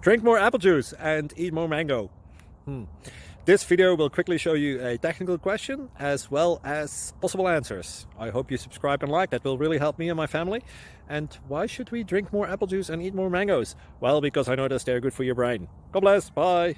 Drink more apple juice and eat more mango. This video will quickly show you a technical question as well as possible answers. I hope you subscribe and like, that will really help me and my family. And why should we drink more apple juice and eat more mangoes? Well, because I noticed they're good for your brain. God bless, bye!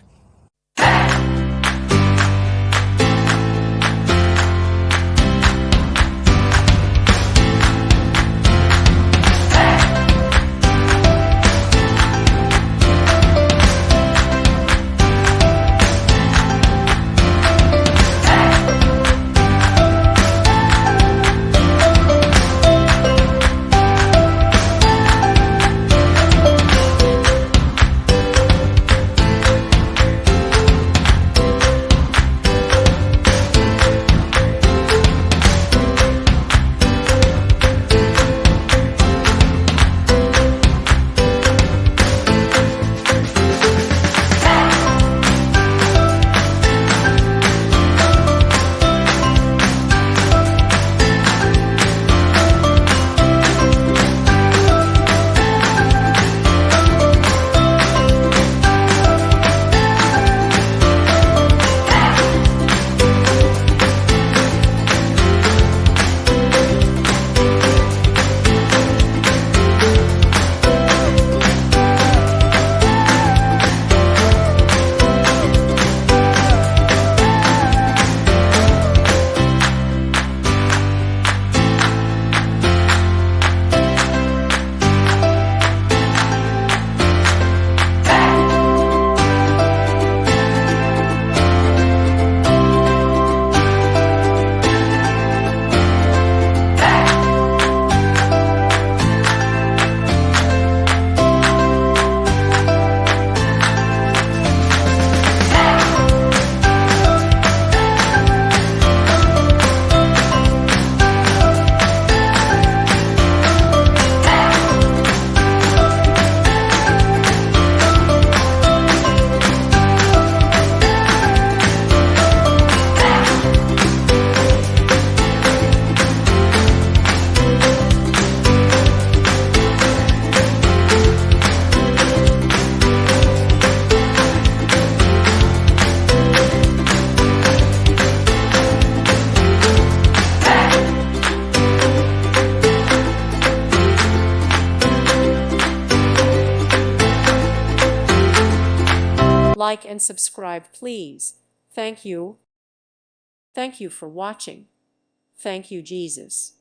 Like and subscribe, please. Thank you. Thank you for watching. Thank you, Jesus.